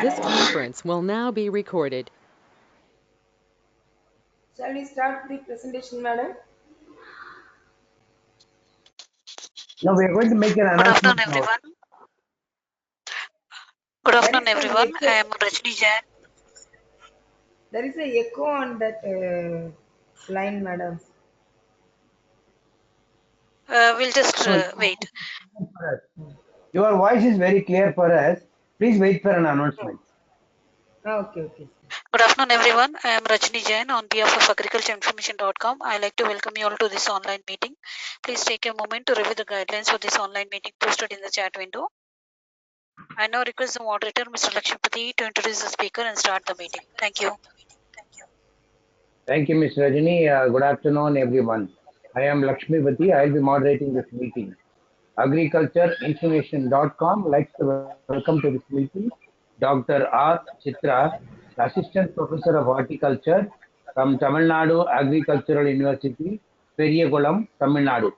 This conference will now be recorded. Shall we start the presentation, madam? Now we are going to make an Good afternoon, announcement now. everyone. Good There afternoon, is an everyone. I echo. am Rajni Jain. There is a echo on that line, madam. We'll just No, wait. your voice is very clear for us. Please wait for an announcement. Okay, okay. Good afternoon, everyone. I am Rajni Jain on behalf of agricultureinformation.com. I'd like to welcome you all to this online meeting. Please take a moment to review the guidelines for this online meeting posted in the chat window. I now request the moderator, Mr. Lakshmipati, to introduce the speaker and start the meeting. Thank you. Thank you, Ms. Rajani. Good afternoon, everyone. I am Lakshmipati. I will be moderating this meeting. Agricultureinformation.com likes to welcome to this meeting Dr. R. Chitra, the Assistant Professor of Horticulture from Tamilnadu Agricultural University, Periyakulam, Tamilnadu.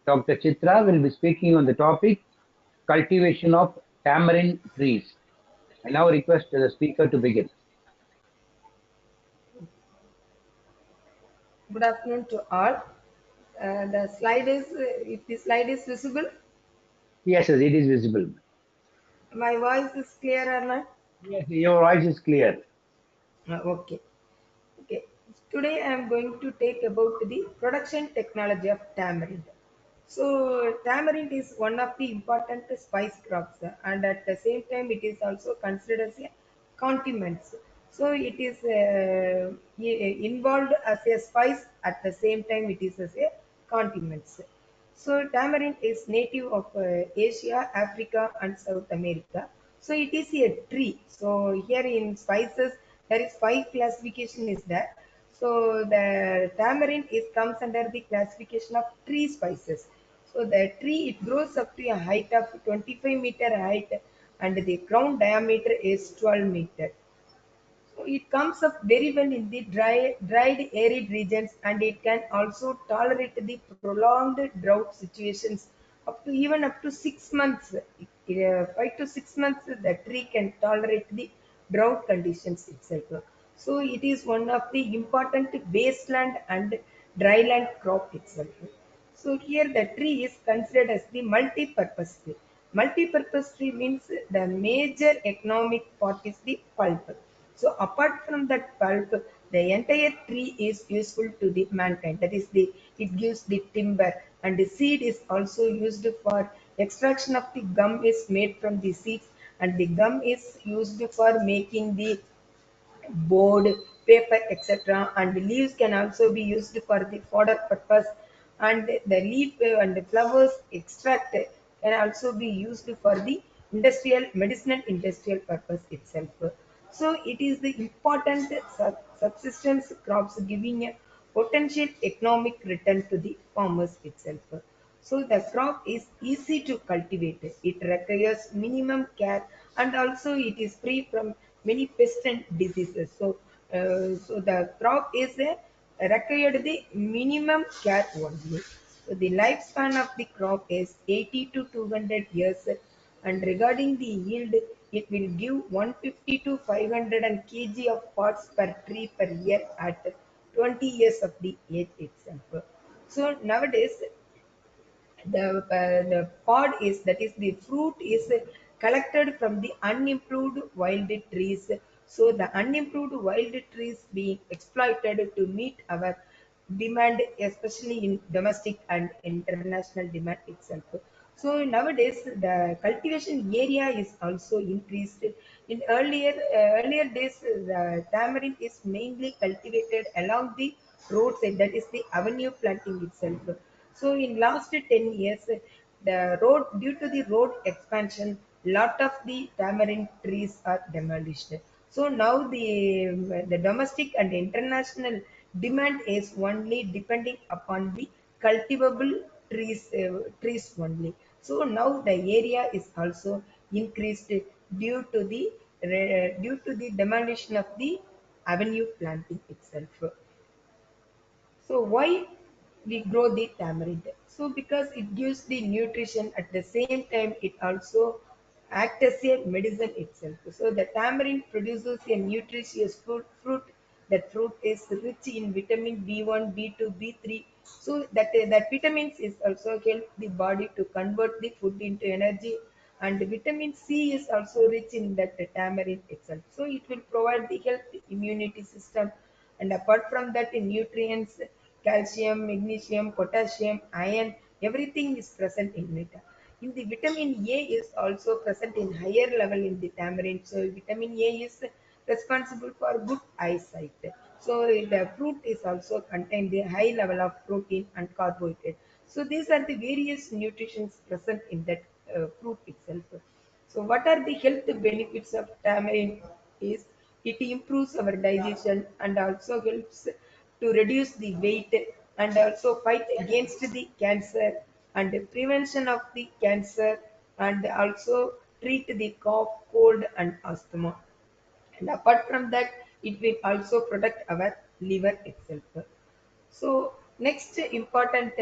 Dr. Chitra will be speaking on the topic cultivation of tamarind trees. I now request the speaker to begin. Good afternoon to all. The slide is, if the slide is visible, Yes, yes, it is visible. my voice is clear or not? Yes, your voice is clear. Okay, okay. Today I am going to take about the production technology of tamarind. So tamarind is one of the important spice crops, and at the same time it is also considered as a condiment. So it is involved as a spice, at the same time it is as a condiment. So tamarind is native of Asia, Africa and South America. So it is a tree. So here in spices there is five classification is there. So the tamarind is comes under the classification of tree spices. So the tree it grows up to a height of 25-meter height and the ground diameter is 12 meter. So it comes up very well in the dried arid regions and it can also tolerate the prolonged drought situations up to even up to 6 months. 5 to 6 months the tree can tolerate the drought conditions itself. So it is one of the important wasteland and dryland crop itself. So here the tree is considered as the multi-purpose tree. Multi-purpose tree means the major economic part is the pulp. So apart from that pulp, the entire tree is useful to the mankind. That is the it gives the timber and the seed is also used for extraction of the gum is made from the seeds and the gum is used for making the board, paper, etc. And the leaves can also be used for the fodder purpose. And the leaf and the flowers extract can also be used for the industrial, medicinal industrial purpose itself. So it is the important subsistence crops giving a potential economic return to the farmers itself. So the crop is easy to cultivate. It requires minimum care and also it is free from many pests and diseases. So the crop is required the minimum care only. So the lifespan of the crop is 80 to 200 years and regarding the yield, it will give 150 to 500 kg of pods per tree per year at 20 years of the age itself. So nowadays the pod is that is the fruit is collected from the unimproved wild trees. So the unimproved wild trees being exploited to meet our demand, especially in domestic and international demand itself. So nowadays the cultivation area is also increased. In earlier days the tamarind is mainly cultivated along the roadside, that is the avenue planting itself. So in last 10 years, the road due to the road expansion, lot of the tamarind trees are demolished. So now the domestic and international demand is only depending upon the cultivable trees only. So now the area is also increased due to the demolition of the avenue planting itself. So why we grow the tamarind? So because it gives the nutrition at the same time it also act as a medicine itself. So the tamarind produces a nutritious fruit. That fruit is rich in vitamin B1, B2, B3. So that vitamins is also help the body to convert the food into energy. And vitamin C is also rich in that tamarind itself. So it will provide the health immunity system. And apart from that, in nutrients, calcium, magnesium, potassium, iron, everything is present in it. In the vitamin A is also present in higher level in the tamarind. So vitamin A is responsible for good eyesight. So the fruit is also contain the high level of protein and carbohydrate. So these are the various nutritions present in that fruit itself. So what are the health benefits of tamarind is it improves our digestion and also helps to reduce the weight and also fight against the cancer and the prevention of the cancer and also treat the cough, cold and asthma. And apart from that, it will also protect our liver itself. So next important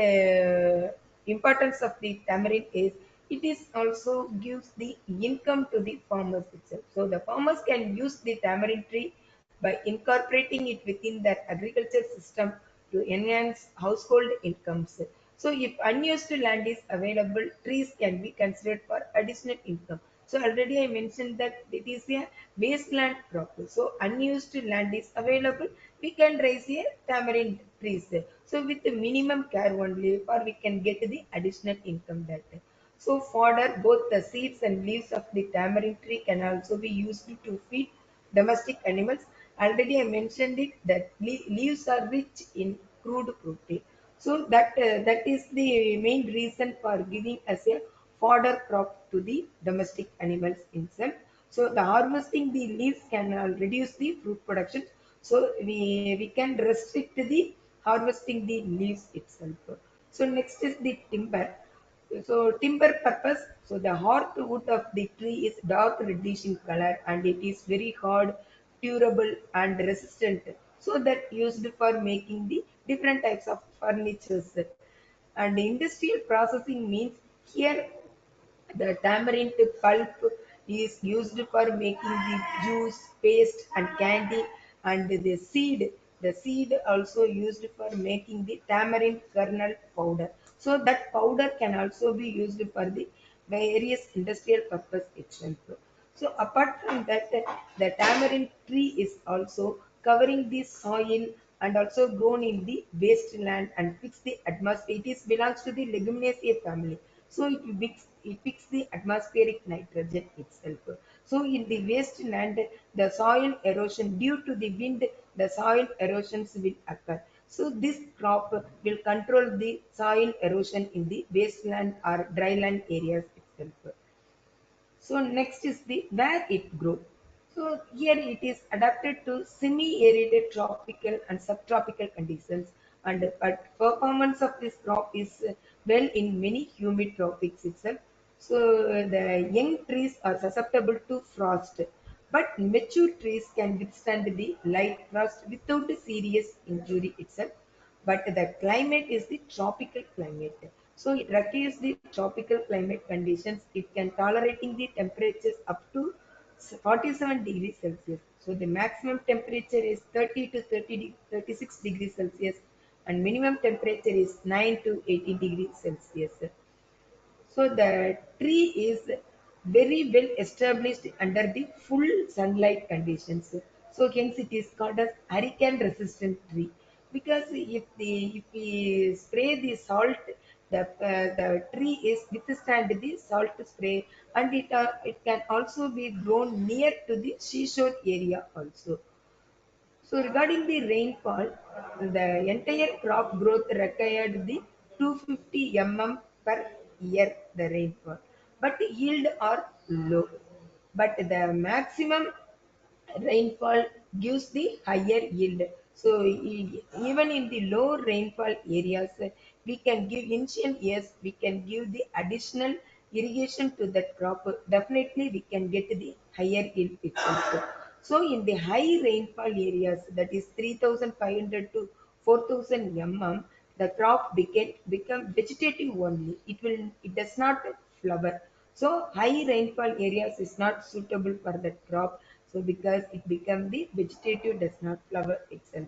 importance of the tamarind is it is also gives the income to the farmers itself. So the farmers can use the tamarind tree by incorporating it within their agriculture system to enhance household incomes. So if unused land is available, trees can be considered for additional income. So already I mentioned that it is a wasteland crop. So unused land is available, we can raise a tamarind trees. So with the minimum care only, or we can get the additional income that. So fodder, both the seeds and leaves of the tamarind tree can also be used to feed domestic animals. Already I mentioned it that leaves are rich in crude protein. So that is the main reason for giving as a fodder crop to the domestic animals itself. So the harvesting the leaves can reduce the fruit production. So we can restrict the harvesting the leaves itself. So next is the timber. So timber purpose. So the hard wood of the tree is dark reddish in color and it is very hard, durable and resistant. So that used for making the different types of furnitures. And industrial processing means here the tamarind pulp is used for making the juice, paste, and candy, and the seed also used for making the tamarind kernel powder. So that powder can also be used for the various industrial purpose itself. So apart from that, the tamarind tree is also covering the soil and also grown in the wasteland and fix the atmosphere. It is belongs to the leguminaceae family. So it picks the atmospheric nitrogen itself. So in the wasteland, the soil erosion due to the wind, the soil erosions will occur. So this crop will control the soil erosion in the wasteland or dryland areas itself. So next is the where it grows. So here it is adapted to semi-arid tropical and subtropical conditions, and but performance of this crop is well in many humid tropics itself. So the young trees are susceptible to frost, but mature trees can withstand the light frost without a serious injury itself. But the climate is the tropical climate. So it requires the tropical climate conditions. It can tolerating the temperatures up to 47 degrees Celsius. So the maximum temperature is 30 to 36 degrees Celsius and minimum temperature is 9 to 18 degrees Celsius. So the tree is very well established under the full sunlight conditions. So hence it is called as hurricane resistant tree. Because if we spray the salt, the tree is withstand the salt spray and it can also be grown near to the seashore area also. So regarding the rainfall, the entire crop growth required the 250 mm per year the rainfall, but yield are low. But the maximum rainfall gives the higher yield. So even in the low rainfall areas, we can give initial years, we can give the additional irrigation to that crop. Definitely, we can get the higher yield itself. So in the high rainfall areas, that is 3,500 to 4,000 mm, the crop become vegetative only. It does not flower. So high rainfall areas is not suitable for that crop. So because it become the vegetative does not flower itself.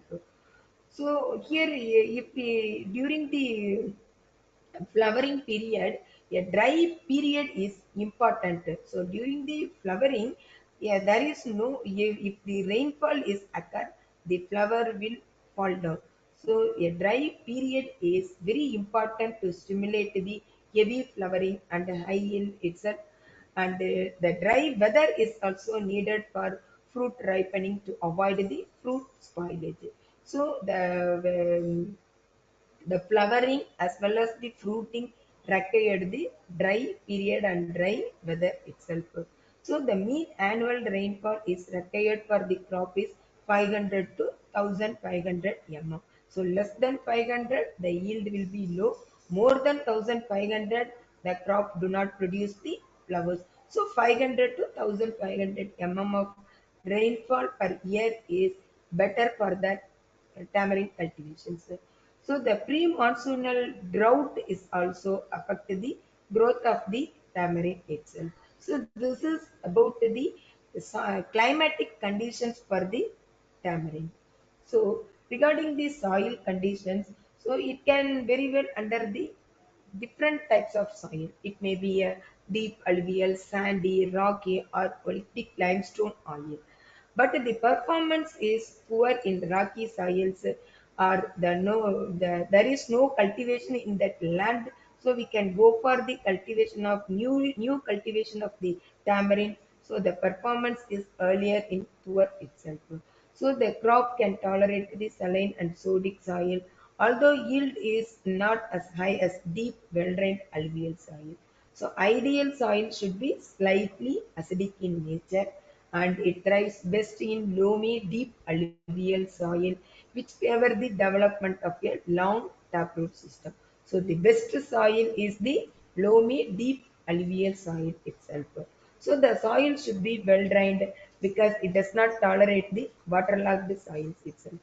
So here, during the flowering period, a dry period is important. So during the flowering, yeah, there is no, if the rainfall is occur, the flower will fall down. So a dry period is very important to stimulate the heavy flowering and high yield itself. And the dry weather is also needed for fruit ripening to avoid the fruit spoilage. So the flowering as well as the fruiting required the dry period and dry weather itself. So the mean annual rainfall is required for the crop is 500 to 1500 mm. So less than 500 the yield will be low. More than 1500 the crop do not produce the flowers. So 500 to 1500 mm of rainfall per year is better for that tamarind cultivations. So the pre-monsoonal drought is also affect the growth of the tamarind itself. So this is about the climatic conditions for the tamarind. So regarding the soil conditions, so it can very well under the different types of soil. It may be a deep alluvial, sandy, rocky, or oolitic limestone soil. But the performance is poor in rocky soils, or there is no cultivation in that land. So we can go for the cultivation of new cultivation of the tamarind. So the performance is earlier in poor itself. So the crop can tolerate the saline and sodic soil, although yield is not as high as deep, well-drained alluvial soil. So ideal soil should be slightly acidic in nature, and it thrives best in loamy, deep alluvial soil, which favor the development of a long taproot system. So the best soil is the loamy, deep alluvial soil itself. So the soil should be well drained because it does not tolerate the waterlogged soils itself.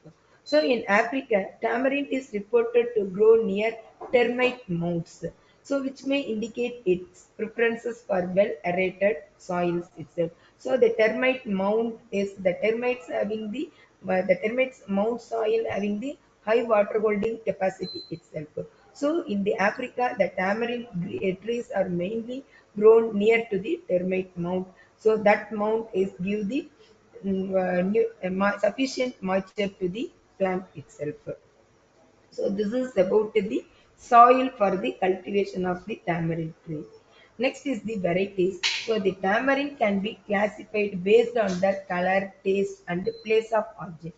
So in Africa, tamarind is reported to grow near termite mounds, so which may indicate its preferences for well aerated soils itself. So the termite mound is the termites having the termites mound soil having the high water holding capacity itself. So in the Africa, the tamarind trees are mainly grown near to the termite mound. So that mound is give the sufficient moisture to the plant itself. So this is about the soil for the cultivation of the tamarind tree. Next is the varieties. So the tamarind can be classified based on the color, taste, and place of origin.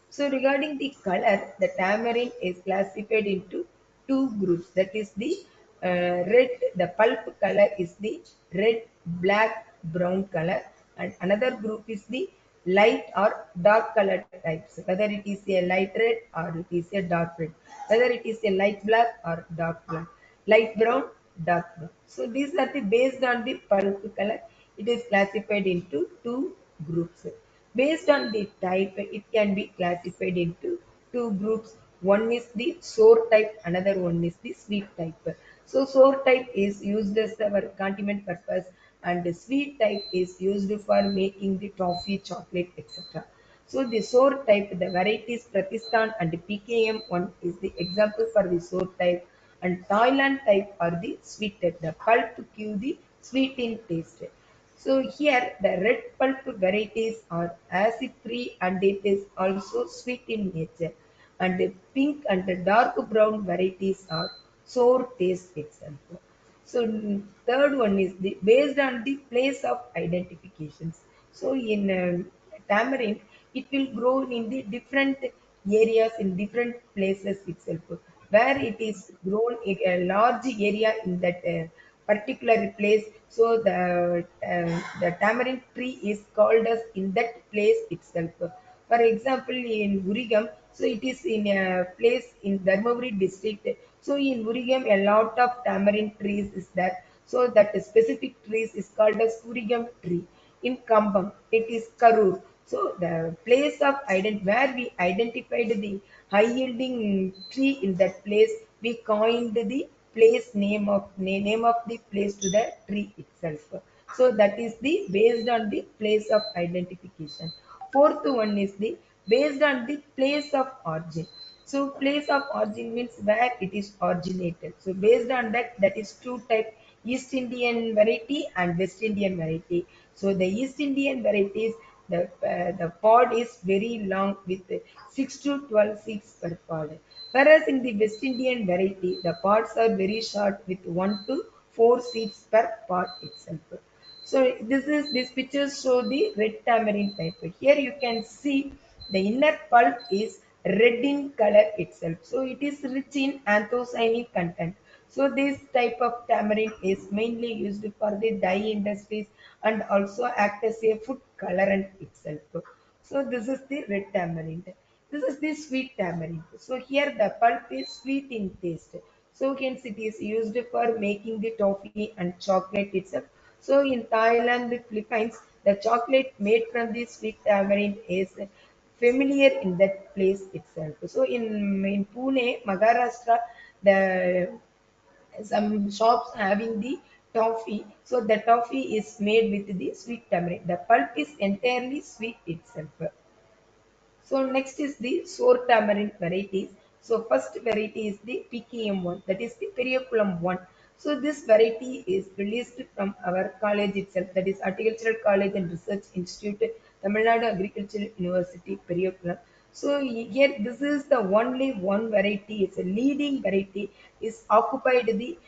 So regarding the color, the tamarind is classified into two groups. That is the red. The pulp color is the red, black, brown color, and another group is the light or dark colored types. Whether it is a light red or it is a dark red, whether it is a light black or dark black, light brown, dark brown. So these are the based on the pulp color. It is classified into two groups. Based on the type, it can be classified into two groups. One is the sour type, another one is the sweet type. So sour type is used as our condiment purpose, and the sweet type is used for making the toffee, chocolate, etc. So the sour type, the varieties Prakistan and PKM1 is the example for the sour type, and Thailand type are the sweet type. The pulp give the sweet in taste. So here the red pulp varieties are acid free and it is also sweet in nature. And the pink and the dark brown varieties are sour taste itself. So third one is the based on the place of identifications. So in tamarind, it will grow in the different areas in different places itself. Where it is grown in a large area in that particular place, so the tamarind tree is called as in that place itself. For example, in Urigam, so it is in a place in Dharmaburi district. So in Urigam, a lot of tamarind trees is there. So that specific trees is called as Urigam tree. In Kambam, it is Karur. So the place of where we identified the high yielding tree in that place, we coined the place name of the place to the tree itself. So that is the based on the place of identification. Fourth one is the based on the place of origin. So place of origin means where it is originated. So based on that, that is two type: East Indian variety and West Indian variety. So the East Indian varieties, the pod is very long with 6 to 12 seeds per pod. Whereas in the West Indian variety, the pods are very short with 1 to 4 seeds per pod itself. So this pictures show the red tamarind type. Here you can see the inner pulp is red in color itself. So it is rich in anthocyanin content. So this type of tamarind is mainly used for the dye industries and also act as a food colorant itself. So this is the red tamarind. This is the sweet tamarind. So here the pulp is sweet in taste. So hence it is used for making the toffee and chocolate itself. So in Thailand, the Philippines, the chocolate made from the sweet tamarind is familiar in that place itself. So in Pune, Maharashtra, the some shops having the toffee. So the toffee is made with the sweet tamarind. The pulp is entirely sweet itself. So next is the sour tamarind varieties. So first variety is the PKM1, that is the Periyakulam one. So this variety is released from our college itself, that is Agricultural College and Research Institute, Tamilnadu Agricultural University, Periyakulam. So here this is the only one variety, it's a leading variety, is occupied the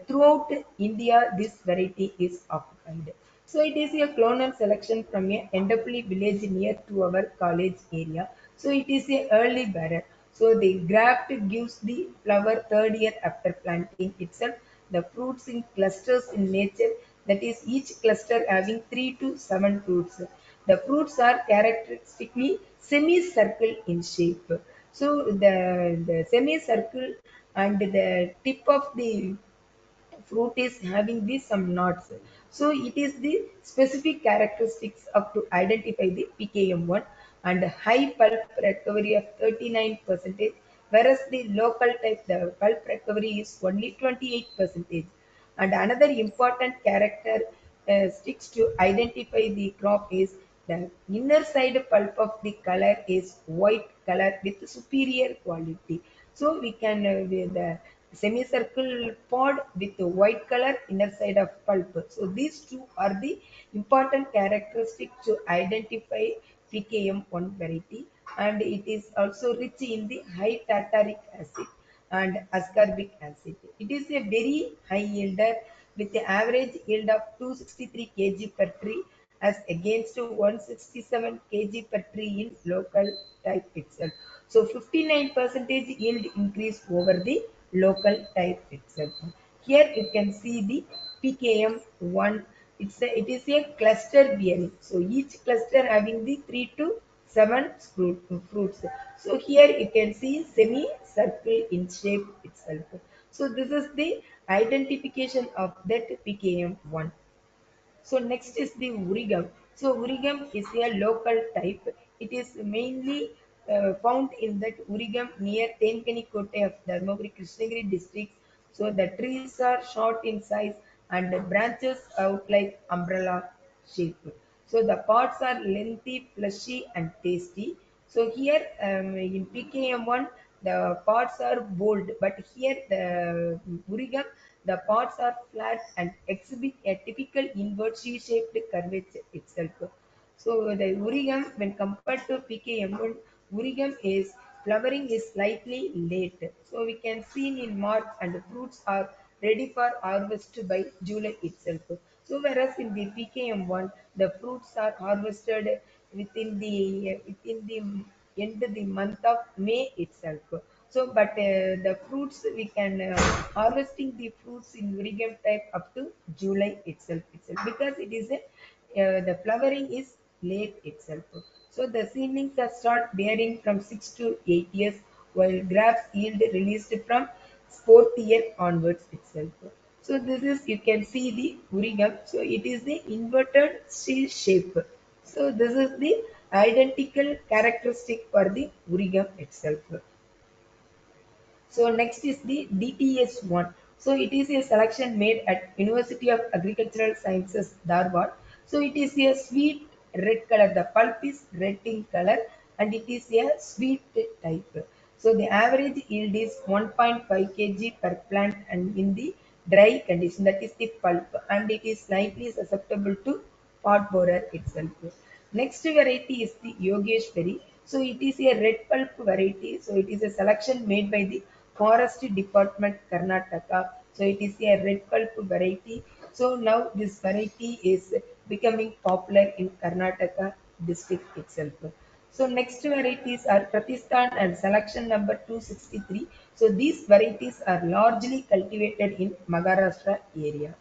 throughout India. This variety is occupied. So it is a clonal selection from a Endopoli village near to our college area. So it is a early bearer. So the graft gives the flower third year after planting itself. The fruits in clusters in nature, that is each cluster having 3 to 7 fruits. The fruits are characteristically semicircle in shape. So the semicircle and the tip of the fruit is having these some knots. So it is the specific characteristics of to identify the PKM1 and high pulp recovery of 39%, whereas the local type the pulp recovery is only 28%. And another important character sticks to identify the crop is the inner side pulp of the color is white color with superior quality. So we can the semicircle pod with the white color inner side of pulp. So these two are the important characteristics to identify PKM1 variety, and it is also rich in the high tartaric acid and ascorbic acid. It is a very high yielder with the average yield of 263 kg per tree as against 167 kg per tree in local type itself. So 59% yield increase over the local type itself. Here you can see the PKM1. It is a cluster bearing. So each cluster having the 3 to 7 fruits. So here you can see semi-circle in shape itself. So this is the identification of that PKM1. So next is the Urigam. So Urigam is a local type. It is mainly found in that Urigam near Tenkanikote of Dharmaburi Krishnagiri districts. So the trees are short in size and the branches out like umbrella shape. So the pods are lengthy, fleshy and tasty. So here in PKM1 the pods are bold, but here the Urigam the pods are flat and exhibit a typical invert C-shaped curvature itself. So the Urigam, when compared to PKM1, Urigam is flowering is slightly late. So we can see in March and the fruits are ready for harvest by July itself. So whereas in the PKM1, the fruits are harvested within the end the month of May itself. So, but the fruits we can harvesting the fruits in virigam type up to July itself because it is a the flowering is late itself. So the seedlings are start bearing from 6 to 8 years, while grafts yield released from fourth year onwards itself. So this is you can see the virigam. So it is the inverted C shape. So this is the identical characteristic for the virigam itself. So next is the DTS1. So it is a selection made at University of Agricultural Sciences, Dharwad. So it is a sweet red color. The pulp is red in color and it is a sweet type. So the average yield is 1.5 kg per plant and in the dry condition, that is the pulp, and it is slightly susceptible to pot borer itself. Next variety is the Yogeshwari. So it is a red pulp variety. So it is a selection made by the Forest Department, Karnataka. So it is a red pulp variety. So now this variety is becoming popular in Karnataka district itself. So next varieties are Pratistan and selection number 263. So these varieties are largely cultivated in Maharashtra areas.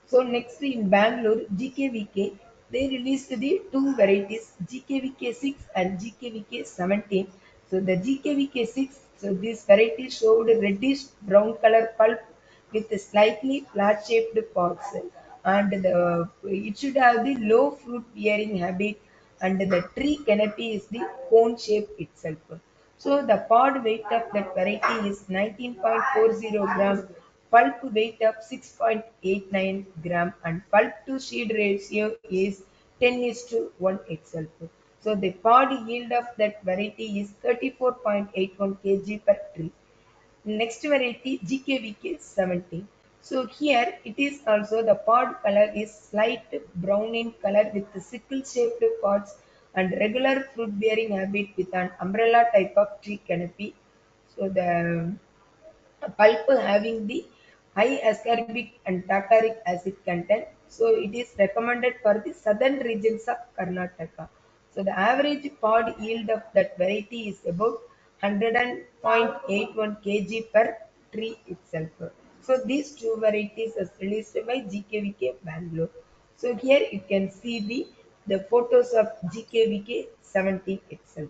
So next in Bangalore, GKVK, they released the two varieties, GKVK 6 and GKVK 17. So the GKVK 6, so this variety showed reddish brown color pulp with a slightly flat shaped pods, and it should have the low fruit bearing habit, and the tree canopy is the cone shape itself. So the pod weight of that variety is 19.40 gram, pulp weight of 6.89 gram, and pulp to seed ratio is 10 is to 1 itself. So the pod yield of that variety is 34.81 kg per tree. Next variety GKVK 70. So here it is also the pod color is slight brown in color with sickle shaped pods and regular fruit bearing habit with an umbrella type of tree canopy. So the pulp having the high ascorbic and tartaric acid content. So it is recommended for the southern regions of Karnataka. So the average pod yield of that variety is about 100.81 kg per tree itself. So these two varieties are released by GKVK Bangalore. So here you can see the photos of GKVK 17 itself.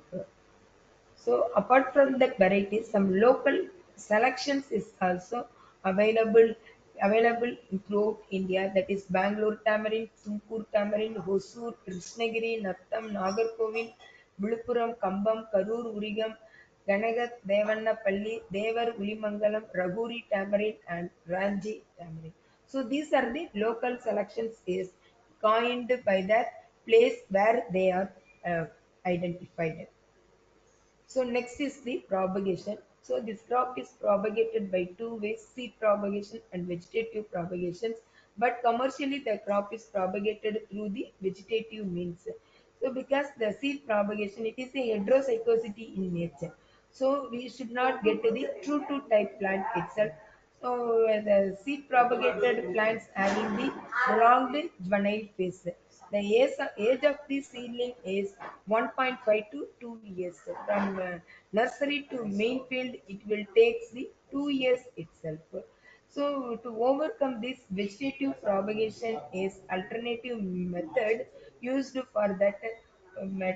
So apart from that varieties, some local selections is also available available throughout India. That is Bangalore tamarind, Tumkur tamarind, Hosur, Krishnagiri, Nattam, Nagarkovil, Vilupuram, Kambam, Karur, Urigam, Ganagat, Devannapalli, Devar, Ulimangalam, Raguri tamarind, and Ranji tamarind. So these are the local selections is coined by the place where they are identified. So next is the propagation. So this crop is propagated by two ways, seed propagation and vegetative propagations. But commercially the crop is propagated through the vegetative means. So because the seed propagation, it is a heterozygosity in nature. So we should not get the true to type plant itself. So the seed propagated plants having the prolonged juvenile phase. The age of the seedling is 1.5 to 2 years. From nursery to main field, it will take the 2 years itself. So to overcome this, vegetative propagation is alternative method used for that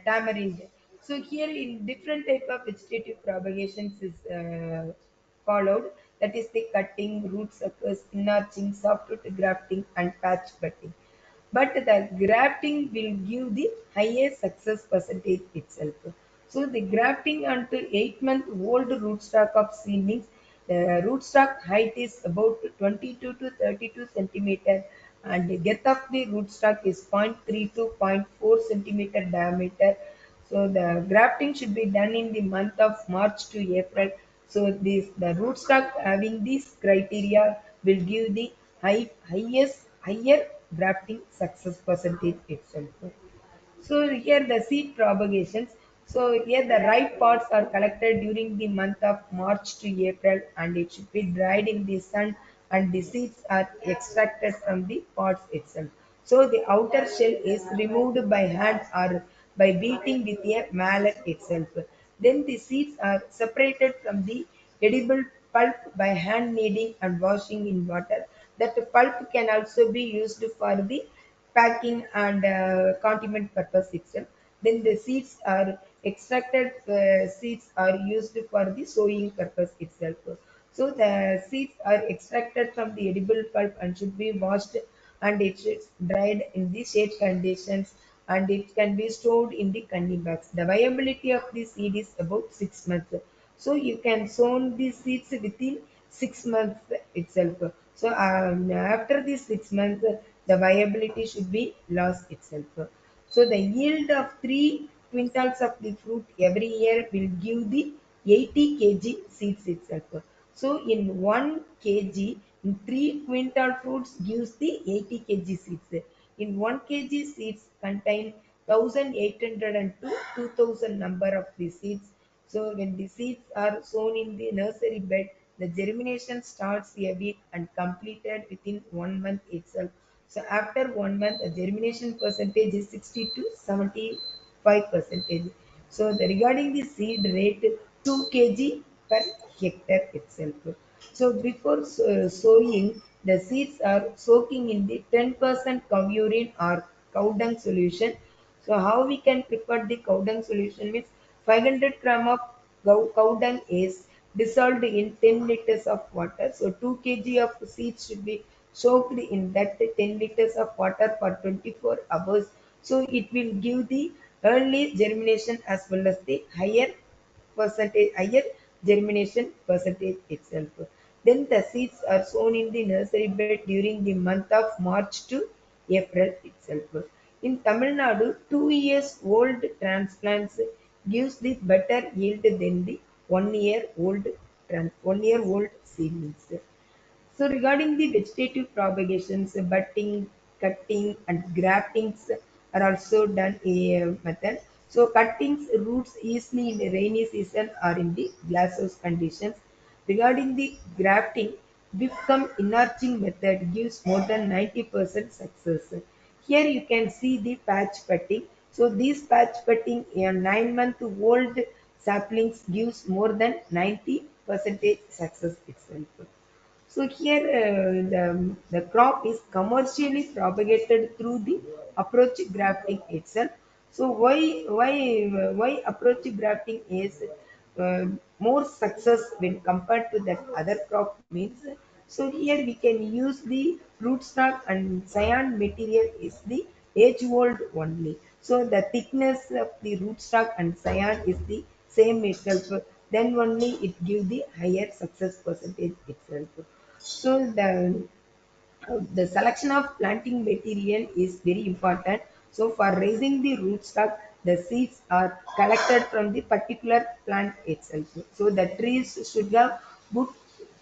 tamarind. So here in different type of vegetative propagations is followed. That is the cutting, root suckers, enlarging, softwood grafting, and patch cutting. But the grafting will give the highest success percentage itself. So the grafting onto 8-month old rootstock of seedlings, the rootstock height is about 22 to 32 centimeter and the depth of the rootstock is 0.3 to zero point 0.4 centimeter diameter. So the grafting should be done in the month of March to April. So this the rootstock having these criteria will give the higher grafting success percentage itself. So here the seed propagations. So here the ripe pods are collected during the month of March to April and it should be dried in the sun and the seeds are extracted from the pods itself. So the outer shell is removed by hand or by beating with a mallet itself. Then the seeds are separated from the edible pulp by hand kneading and washing in water. That pulp can also be used for the packing and condiment purpose itself. Then the seeds are extracted, seeds are used for the sowing purpose itself. So the seeds are extracted from the edible pulp and should be washed and it is dried in the shade conditions and it can be stored in the candy bags. The viability of the seed is about 6 months. So you can sow the seeds within 6 months itself. So after these 6 months, the viability should be lost itself. So the yield of 3 quintals of the fruit every year will give the 80 kg seeds itself. So in 1 kg, in 3 quintal fruits gives the 80 kg seeds. In 1 kg seeds contain 1800 and 2000 number of the seeds. So when the seeds are sown in the nursery bed, the germination starts a week and completed within 1 month itself. So after 1 month, the germination percentage is 60 to 75 percentage. So regarding the seed rate, 2 kg per hectare itself. So before sowing, the seeds are soaking in the 10% cow urine or cow dung solution. So how we can prepare the cow dung solution means 500 gram of cow dung is dissolved in 10 liters of water. So 2 kg of seeds should be soaked in that 10 liters of water for 24 hours. So it will give the early germination as well as the higher germination percentage itself. Then the seeds are sown in the nursery bed during the month of March to April itself. In Tamil Nadu, 2 years old transplants gives the better yield than the 1 year old 1 year old seedlings. So regarding the vegetative propagations, budding, cutting and graftings are also done a method. So cuttings roots easily in the rainy season or in the glasshouse conditions. Regarding the grafting, Bifcom enlarging method gives more than 90% success. Here you can see the patch cutting. So this patch cutting a 9 month old saplings gives more than 90 percentage success itself. So here the crop is commercially propagated through the approach grafting itself. So why approach grafting is more success when compared to that other crop means, so here we can use the rootstock and cyan material is the age old only. So the thickness of the rootstock and cyan is the same itself. Then only it give the higher success percentage itself. So the selection of planting material is very important. So for raising the rootstock, the seeds are collected from the particular plant itself. So the trees should have good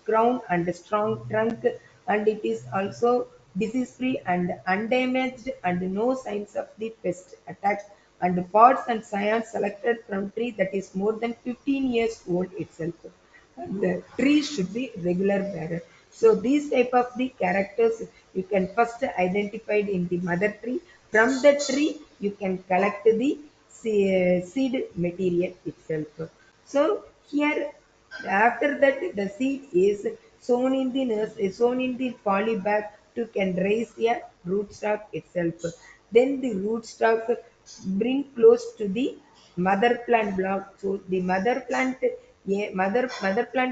crown and strong trunk, and it is also disease free and undamaged and no signs of the pest attack, and pods and scions selected from tree that is more than 15 years old itself. The trees should be regular bearer. So these type of the characters you can first identify in the mother tree. From the tree you can collect the seed material itself. So here after that the seed is sown in the sown in the poly bag to can raise a rootstock itself. Then the rootstock bring close to the mother plant block. So the mother plant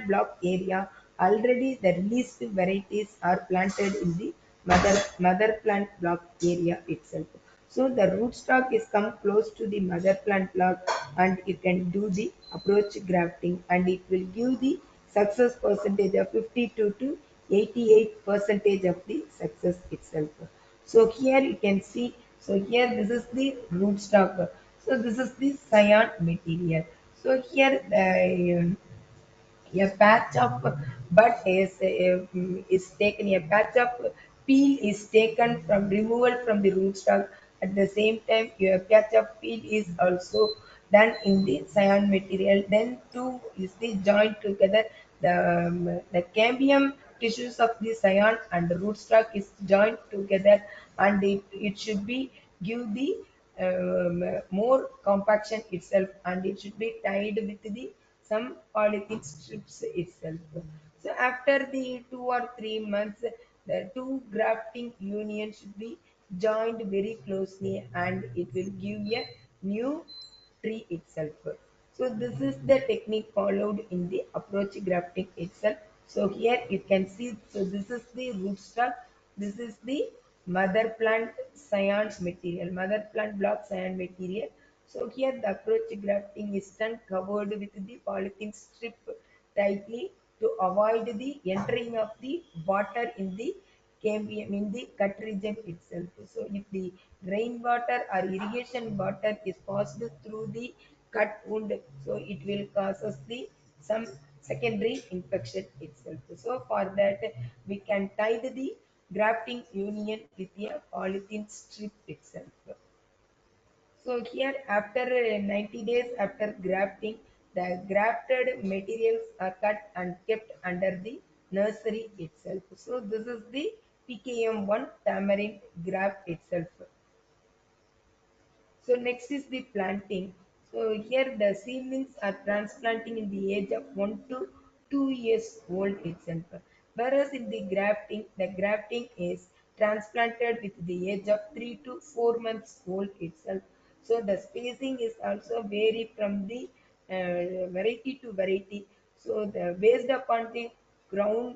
block area already the released varieties are planted in the mother plant block area itself. So the rootstock is come close to the mother plant block and you can do the approach grafting and it will give the success percentage of 52 to 88 percentage of the success itself. So here you can see, so here this is the rootstock. So this is the cyan material. So here a patch of bud is taken, a patch of peel is taken from removal from the rootstock. At the same time your patch of peel is also done in the cyan material. Then two is the joined together, the cambium tissues of the cyan and the rootstock is joined together, and it should be give the more compaction itself, and it should be tied with the some polythene strips itself. So after the 2 or 3 months, the two grafting union should be joined very closely and it will give a new tree itself. So this is the technique followed in the approach grafting itself. So here you can see, so this is the rootstock, this is the mother plant cyan material, mother plant block cyan material. So here the approach grafting is done covered with the polythene strip tightly to avoid the entering of the water in the cambium in the cut region itself. So if the rainwater or irrigation water is passed through the cut wound, so it will cause us the some secondary infection itself. So for that we can tie the grafting union with a polythene strip itself. So here after 90 days after grafting, the grafted materials are cut and kept under the nursery itself. So this is the PKM1 tamarind graft itself. So next is the planting. So here the seedlings are transplanting in the age of 1 to 2 years old itself. Whereas in the grafting is transplanted with the age of 3 to 4 months old itself. So the spacing is also vary from the variety to variety. So the based upon the ground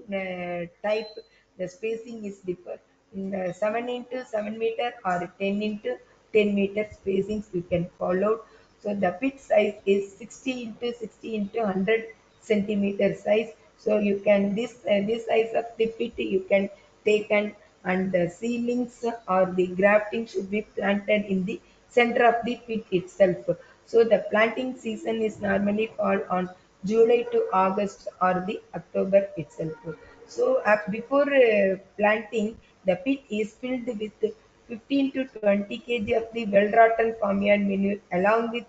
type, the spacing is different. In 7 into 7 meter or 10 into 10-meter spacings you can follow. So the pit size is 60 into 60 into 100 centimeter size. So you can this size of the pit you can take and the seedlings or the grafting should be planted in the center of the pit itself. So the planting season is normally fall on July to August or the October itself. So before planting, the pit is filled with 15 to 20 kg of the well-rotten farmyard manure along with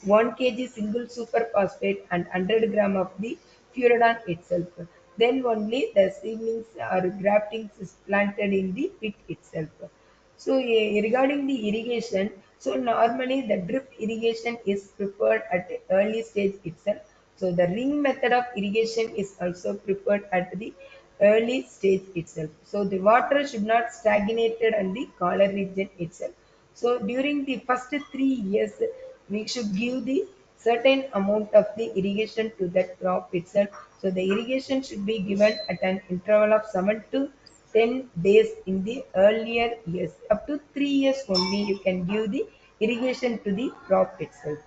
1 kg single superphosphate and 100 gram of the furadon itself. Then only the seedlings or graftings is planted in the pit itself. So regarding the irrigation, so normally the drip irrigation is preferred at the early stage itself. So the ring method of irrigation is also preferred at the early stage itself. So the water should not stagnate in the collar region itself. So during the first 3 years, we should give the certain amount of the irrigation to that crop itself. So the irrigation should be given at an interval of 7 to 10 days in the earlier years. Up to 3 years only you can give the irrigation to the crop itself.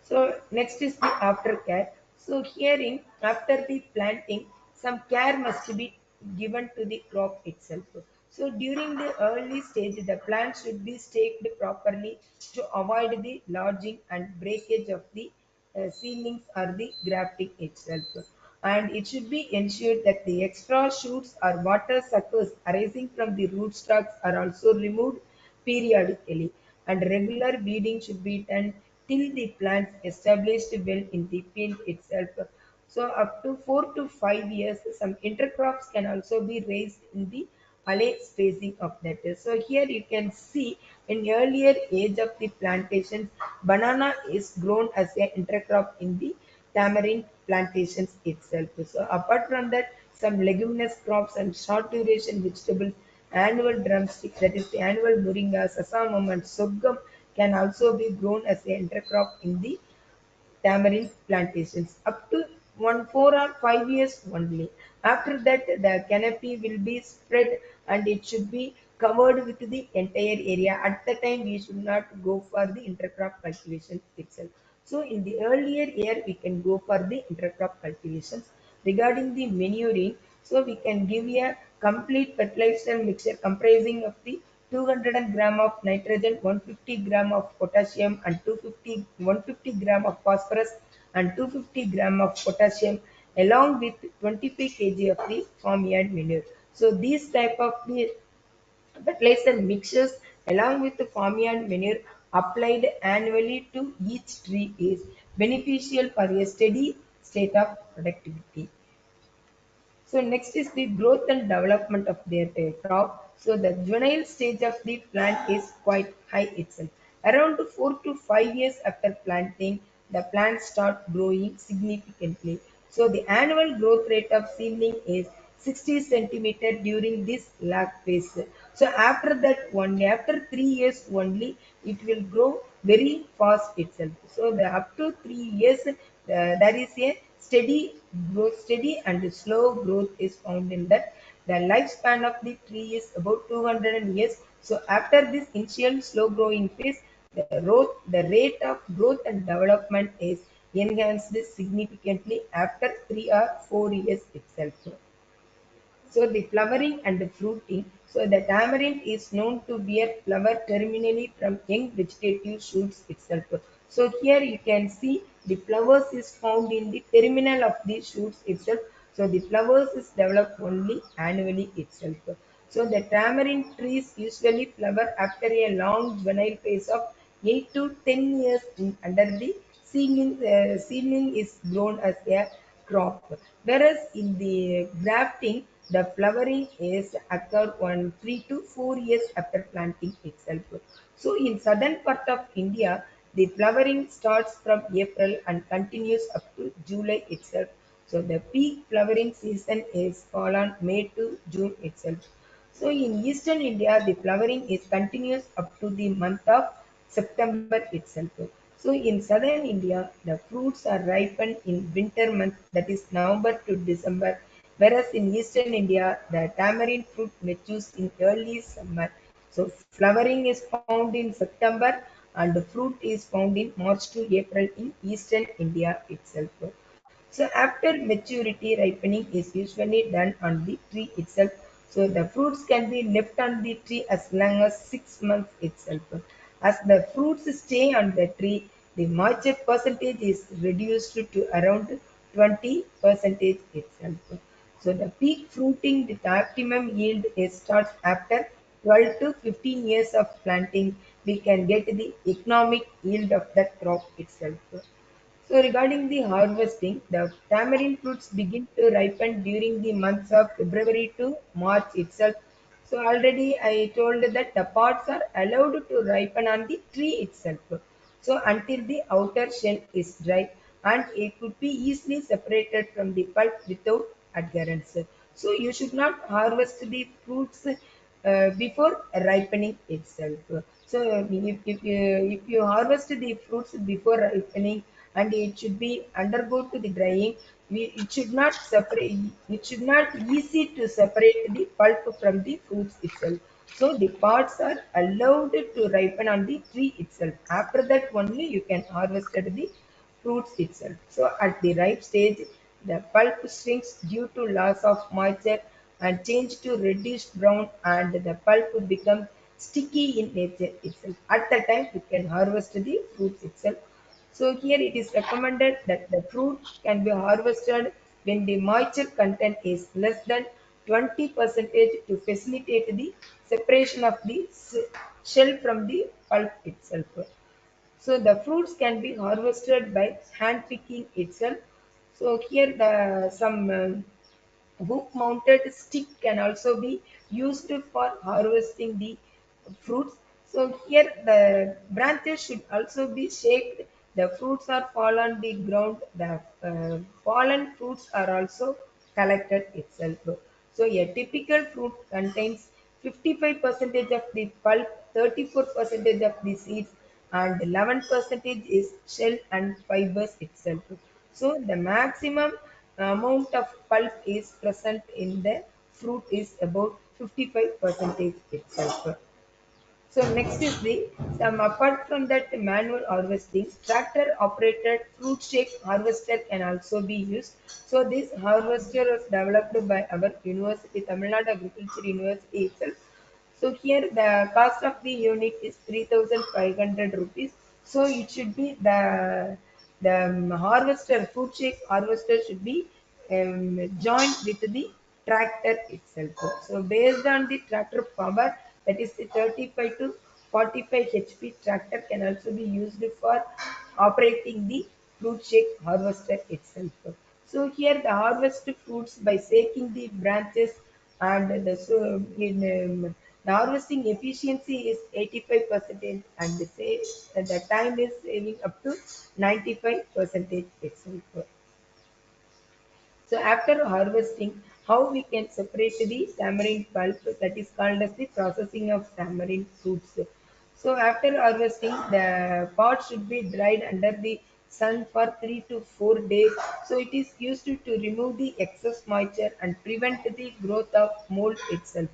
So next is the aftercare. So herein after the planting, some care must be given to the crop itself. So during the early stage, the plant should be staked properly to avoid the lodging and breakage of the seedlings or the grafting itself. And it should be ensured that the extra shoots or water suckers arising from the rootstocks are also removed periodically, and regular weeding should be done till the plants established well in the field itself. So up to 4 to 5 years, some intercrops can also be raised in the alley spacing of that. So here you can see in earlier age of the plantations, banana is grown as an intercrop in the tamarind plantations itself. So apart from that, some leguminous crops and short duration vegetables, annual drumstick, that is the annual moringa, sasamum and sorghum can also be grown as an intercrop in the tamarind plantations up to 4 or 5 years only. After that, the canopy will be spread and it should be covered with the entire area. At the time, we should not go for the intercrop cultivation itself. So, in the earlier year, we can go for the intercrop cultivations. Regarding the manuring, so we can give a complete fertilizer mixture comprising of the 200 gram of nitrogen, 150 gram of potassium, and 150 gram of phosphorus, and 250 gram of potassium, along with 25 kg of the farmyard manure. So these type of the fertilizer mixtures along with the farmyard manure applied annually to each tree is beneficial for a steady state of productivity. So next is the growth and development of their crop. So the juvenile stage of the plant is quite high itself. Around 4 to 5 years after planting, the plants start growing significantly. So the annual growth rate of seedling is 60 centimeter during this lag phase. So after that only after 3 years only it will grow very fast itself. So the up to 3 years there is a steady and slow growth is found in that. The lifespan of the tree is about 200 years. So after this initial slow growing phase, the rate of growth and development is enhanced significantly after 3 or 4 years itself. So the flowering and the fruiting. So the tamarind is known to bear flower terminally from young vegetative shoots itself. So here you can see the flowers is found in the terminal of the shoots itself. So the flowers is developed only annually itself. So the tamarind trees usually flower after a long juvenile phase of 8 to 10 years under the seedling is grown as a crop. Whereas in the grafting, the flowering is occurred on 3 to 4 years after planting itself. So in southern part of India, the flowering starts from April and continues up to July itself. So the peak flowering season is fall on May to June itself. So in eastern India, the flowering is continuous up to the month of September itself. So in southern India, the fruits are ripened in winter month, that is November to December, whereas in eastern India, the tamarind fruit matures in early summer. So flowering is found in September and the fruit is found in March to April in eastern India itself. So after maturity, ripening is usually done on the tree itself. So the fruits can be left on the tree as long as 6 months itself. As the fruits stay on the tree, the moisture percentage is reduced to around 20 percentage itself. So the peak fruiting, the optimum yield is starts after 12 to 15 years of planting. We can get the economic yield of that crop itself. So regarding the harvesting, the tamarind fruits begin to ripen during the months of February to March itself. So already I told that the pods are allowed to ripen on the tree itself. So until the outer shell is dry and it could be easily separated from the pulp without adherence. So you should not harvest the fruits before ripening itself. So if you harvest the fruits before ripening and it should be undergo to the drying, it should not separate. It should not easy to separate the pulp from the fruits itself. So the pods are allowed to ripen on the tree itself. After that only you can harvest the fruits itself. So at the ripe stage, the pulp shrinks due to loss of moisture and change to reddish brown and the pulp becomes sticky in nature itself. At the time you can harvest the fruits itself. So here it is recommended that the fruit can be harvested when the moisture content is less than 20 percentage to facilitate the separation of the shell from the pulp itself. So the fruits can be harvested by hand picking itself. So here the some hook mounted stick can also be used for harvesting the fruits. So here the branches should also be shaked. The fruits are fall on the ground. The fallen fruits are also collected itself. So a typical fruit contains 55 percentage of the pulp, 34 percentage of the seeds, and 11 percentage is shell and fibers itself. So the maximum amount of pulp is present in the fruit is about 55 percentage itself. So next is the some apart from that manual harvesting, tractor operated fruit shake harvester can also be used. So this harvester was developed by our university, Tamilnadu Agriculture University itself. So here the cost of the unit is 3,500 rupees. So it should be the harvester, food shake harvester should be joined with the tractor itself. So based on the tractor power, that is the 35 to 45 HP tractor can also be used for operating the fruit shake harvester itself. So here the harvest fruits by shaking the branches and the harvesting efficiency is 85 percentage and the time is saving up to 95 percentage itself. So after harvesting, how we can separate the tamarind pulp, that is called as the processing of tamarind fruits. So after harvesting, the pod should be dried under the sun for 3 to 4 days. So it is used to remove the excess moisture and prevent the growth of mold itself.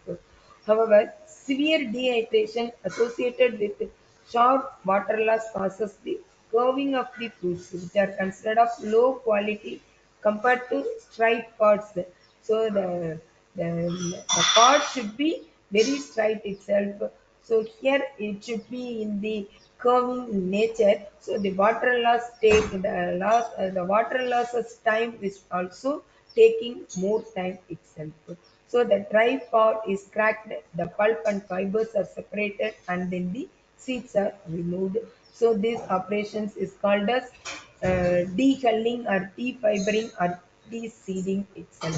However, severe dehydration associated with sharp water loss causes the curving of the fruits, which are considered of low quality compared to straight pods. So the pod should be very straight itself. So here it should be in the curving nature. So the water loss take the water losses time is also taking more time itself. So the dry pod is cracked, the pulp and fibers are separated, and then the seeds are removed. So this operations is called as dehulling or defibering or de-seeding itself.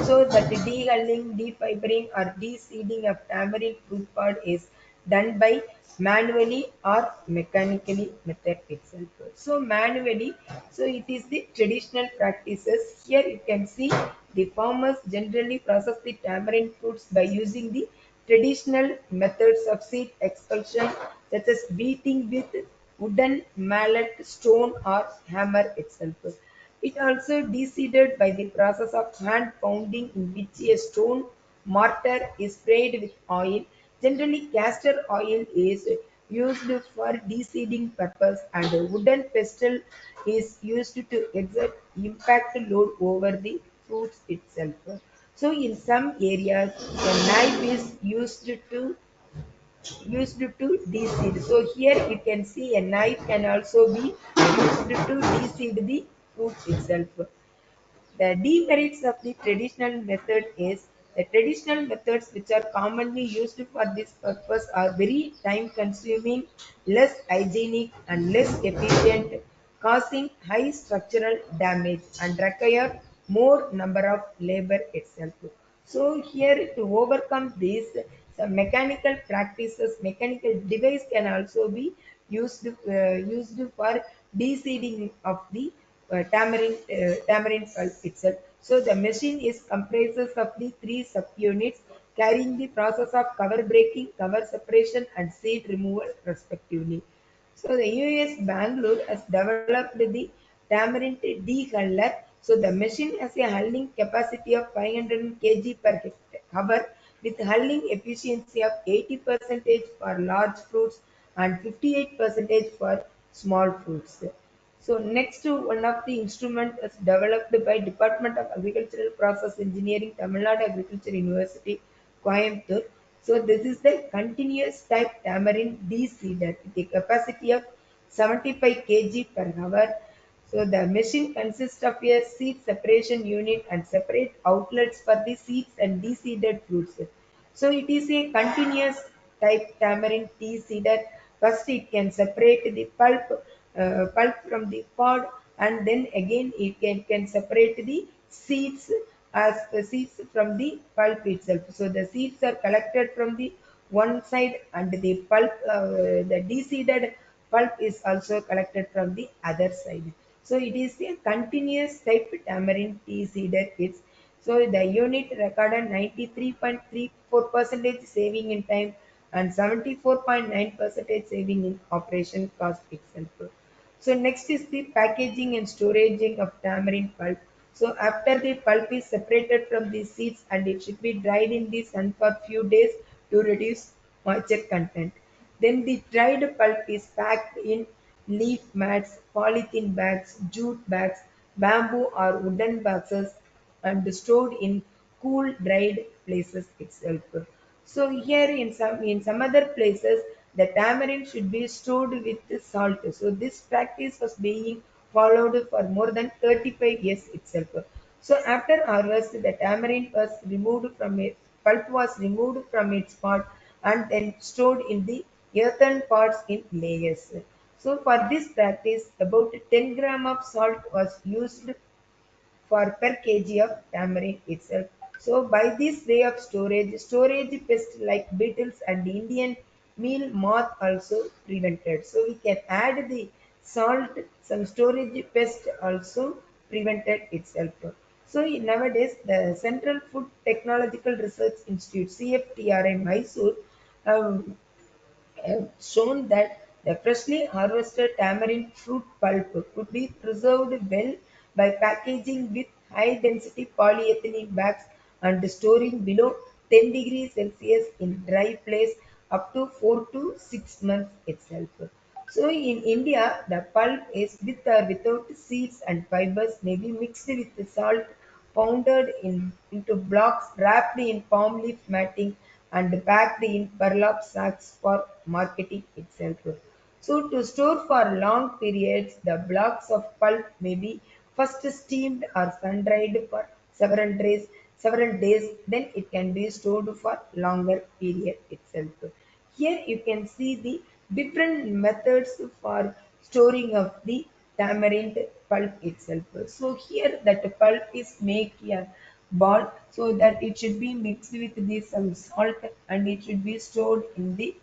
So that dehulling, defibering or de-seeding of tamarind fruit pod is done by manually or mechanically method itself. So manually, so it is the traditional practices. Here you can see the farmers generally process the tamarind fruits by using the traditional methods of seed expulsion, such as beating with wooden mallet, stone, or hammer itself. It also deseeded by the process of hand pounding, in which a stone mortar is sprayed with oil. Generally, castor oil is used for deseeding purpose, and a wooden pestle is used to exert impact load over the fruits itself. So, in some areas, a knife is used to de-seed. So here you can see a knife can also be used to de-seed the fruit itself. The demerits of the traditional method is the traditional methods which are commonly used for this purpose are very time consuming, less hygienic and less efficient, causing high structural damage and require more number of labor itself. So here to overcome this, some mechanical practices, mechanical device can also be used for de-seeding of the tamarind pulp itself. So the machine is comprises of the three subunits carrying the process of cover breaking, cover separation, and seed removal respectively. So the US Bangalore has developed the tamarind dehuller. So the machine has a hulling capacity of 500 kg per hour with hulling efficiency of 80% for large fruits and 58% for small fruits. So next to one of the instrument is developed by Department of Agricultural Process Engineering, Tamilnadu Agriculture University, Coimbatore. So this is the continuous type tamarind de-seeder with a capacity of 75 kg per hour. So the machine consists of a seed separation unit and separate outlets for the seeds and de-seeded fruits. So it is a continuous type tamarind tea seeder. First it can separate the pulp from the pod, and then again it can separate the seeds as the seeds from the pulp itself. So the seeds are collected from the one side, and the pulp, the de-seeded pulp is also collected from the other side. So it is a continuous type tamarind tea seeder. So the unit recorded 93.34% saving in time and 74.9% saving in operation cost itself. So next is the packaging and storaging of tamarind pulp. So after the pulp is separated from the seeds, and it should be dried in the sun for few days to reduce moisture content. Then the dried pulp is packed in leaf mats, polythene bags, jute bags, bamboo or wooden boxes, and stored in cool dried places itself. So here in some other places the tamarind should be stored with salt. So this practice was being followed for more than 35 years itself. So after harvest the tamarind was removed from it, pulp was removed from its pod and then stored in the earthen pots in layers. So for this practice about 10 gram of salt was used for per kg of tamarind itself. So by this way of storage pests like beetles and Indian meal moth also prevented. So we can add the salt, some storage pest also prevented itself. So nowadays the Central Food Technological Research Institute CFTR in Mysore um, have shown that the freshly harvested tamarind fruit pulp could be preserved well by packaging with high density polyethylene bags and storing below 10 degrees Celsius in dry place up to 4 to 6 months itself. So in India, the pulp is with or without seeds and fibers may be mixed with salt, pounded into blocks, wrapped in palm leaf matting, and packed in burlap sacks for marketing itself. So to store for long periods, the blocks of pulp may be first steamed or sun-dried for several days, then it can be stored for longer period itself. Here you can see the different methods for storing of the tamarind pulp itself. So here that pulp is make a ball so that it should be mixed with the some salt and it should be stored in the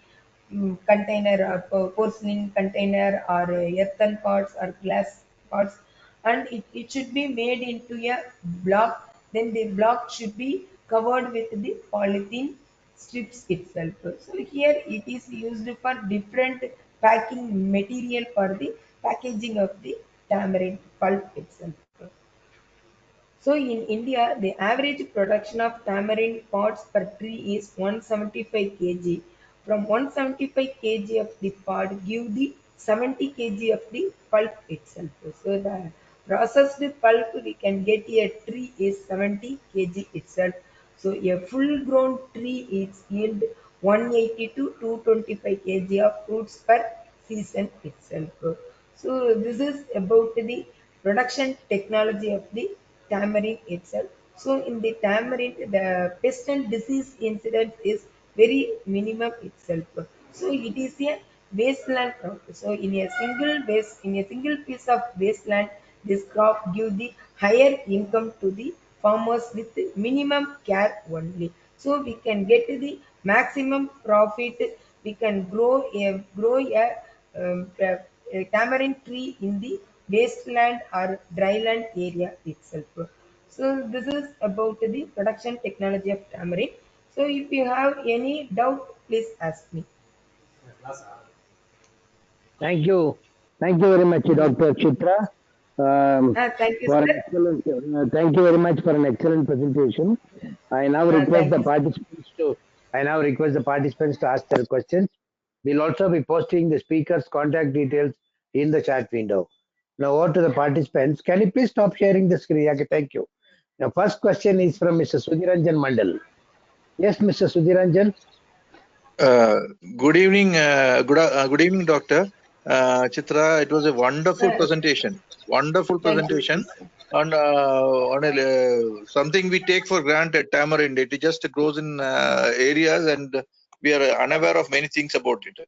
container or porcelain container or earthen pots or glass pots and it should be made into a block, then the block should be covered with the polythene strips itself. So here it is used for different packing material for the packaging of the tamarind pulp itself. So in India, the average production of tamarind pods per tree is 175 kg. From 175 kg of the pod give the 70 kg of the pulp itself. So the processed pulp we can get a tree is 70 kg itself. So a full grown tree is yield 180 to 225 kg of fruits per season itself. So this is about the production technology of the tamarind itself. So in the tamarind, the pest and disease incidence is very minimum itself. So it is a wasteland crop. So in a single piece of wasteland, this crop give the higher income to the farmers with minimum care only. So we can get the maximum profit. We can grow a tamarind tree in the wasteland or dryland area itself. So this is about the production technology of tamarind. So if you have any doubt, please ask me. Thank you. Thank you very much, Dr. Chitra, Thank you, for an sir. excellent. Thank you very much for an excellent presentation. I now request Thank the you, sir. participants to. I now request the participants to ask their questions. We'll also be posting the speaker's contact details in the chat window. Now over to the participants. Can you please stop sharing the screen? Okay, thank you. Now, first question is from Mr. Sudhiranjan Mandal. Yes, Mr. Sudhiranjan. Uh, Good evening, good evening, Doctor Chitra. It was a wonderful Sir, presentation. Wonderful thank you, presentation sir. on something we take for granted. Tamarind. It just grows in areas, and we are unaware of many things about it.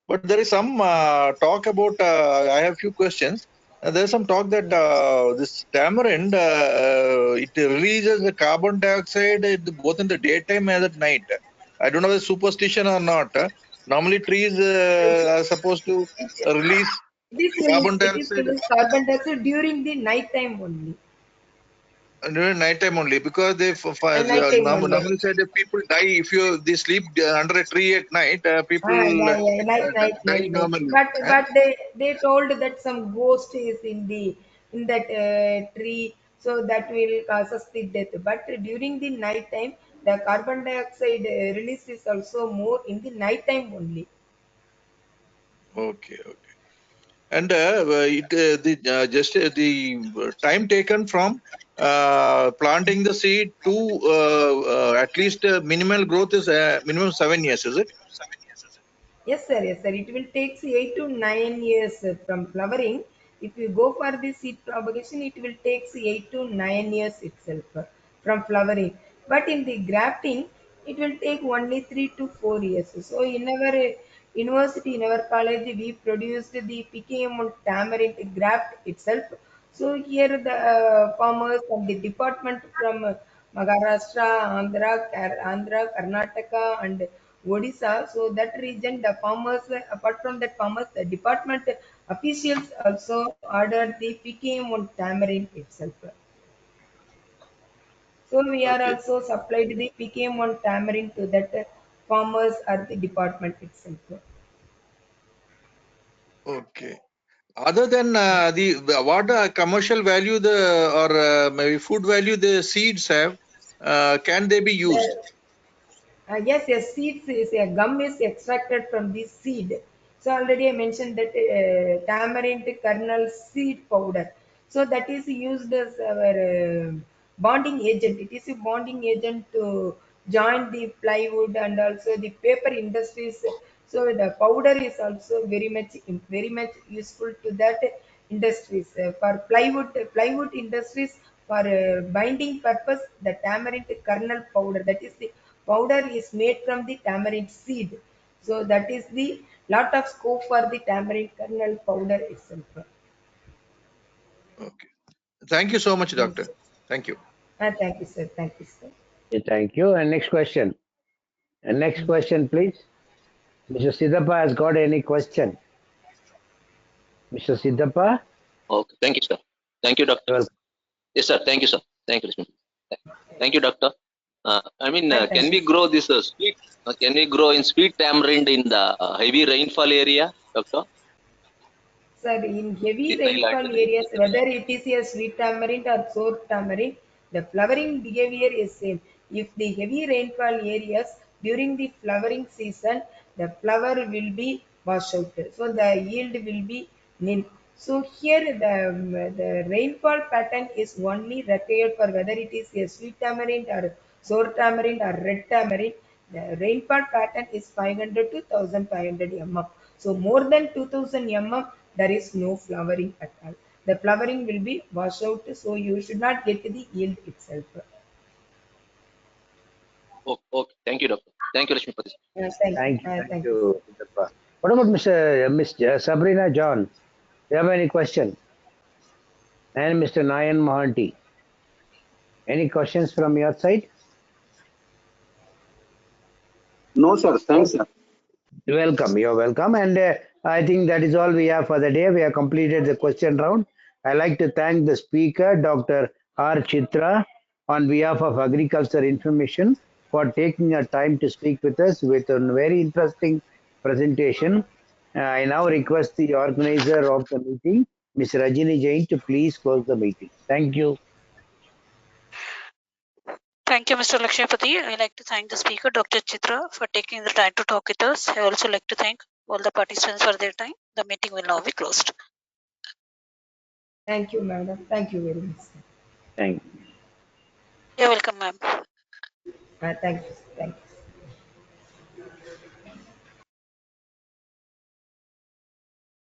But there is some talk about. I have few questions. There is some talk that this tamarind it releases the carbon dioxide both in the daytime and at night. I don't know whether superstition or not. Normally, trees are supposed to release carbon It is dioxide release carbon dioxide during the night time only. during night time only, because they Night time only. normally said that people die if they sleep under a tree at night. People Yeah, die night. normally. But they told that some ghost is in that tree, so that will cause us the death. But during the night time, the carbon dioxide release is also more in the night time only. Okay, okay. And just the time taken from planting the seed to at least minimal growth is minimum 7 years, is it? Yes, sir. It will take 8 to 9 years from flowering. If you go for the seed propagation, it will take 8 to 9 years itself from flowering. But in the grafting, it will take only 3 to 4 years. So in our university, in our college, we produced the PKM tamarind graft itself. So here the farmers from the department from Maharashtra, Andhra, Karnataka, and Odisha. So that region, the farmers, apart from that farmers, the department officials also ordered the PKM on tamarind itself. So we are Okay, also supplied the PKM on tamarind to that farmers at the department itself. okay. Other than the what commercial value or maybe food value the seeds have, can they be used? Yes, seeds is a gum is extracted from the seed. So already I mentioned that tamarind kernel seed powder. So that is used as our bonding agent. It is a bonding agent to join the plywood and also the paper industries. So the powder is also very much useful to that industries. For plywood industries, for binding purpose, the tamarind kernel powder, that is the powder is made from the tamarind seed. So that is the lot of scope for the tamarind kernel powder itself. Okay. Thank you so much, Yes. doctor. Thank you. Thank you, sir. Thank you, sir. Okay, thank you. And next question. And next question, please. Mr. Siddhappa has got any question? Mr. Siddhappa? Okay, thank you, sir. Thank you, doctor. Well, Yes, sir. Thank you, sir. Thank you, Lakshmi. Thank you, doctor. Can Thank you, we sir. grow this sweet? Can we grow in sweet tamarind in the heavy rainfall area, doctor? Sir, in heavy This I like rainfall to think. areas, whether it is a sweet tamarind or sour tamarind, the flowering behavior is same. If the heavy rainfall areas during the flowering season, the flower will be washed out. So the yield will be nil. So here the rainfall pattern is only required for whether it is a sweet tamarind or sour tamarind or red tamarind. The rainfall pattern is 500 to 1500 mm. So more than 2000 mm, there is no flowering at all. The flowering will be washed out, so you should not get the yield itself. Okay, okay. Thank you, doctor. Thank you, Lakshmi, for this. thank Thank you. you, Siddhappa. What about Miss Sabrina John? Do you have any question? And Mr. Nayan Mohanty. Any questions from your side? No, sir. Thanks, sir. Welcome, you're welcome. And I think that is all we have for the day. We have completed the question round. I'd like to thank the speaker, Dr. R. Chitra, on behalf of Agriculture Information, for taking a time to speak with us with a very interesting presentation. I now request the organizer of the meeting, Ms. Rajini Jain, to please close the meeting. Thank you. Thank you, Mr. Lakshmipati. I like to thank the speaker, Dr. Chitra, for taking the time to talk with us. I also like to thank all the participants for their time. The meeting will now be closed. Thank you, madam. Thank you very much. Thank you. You're welcome, ma'am. Thank you. Thank you.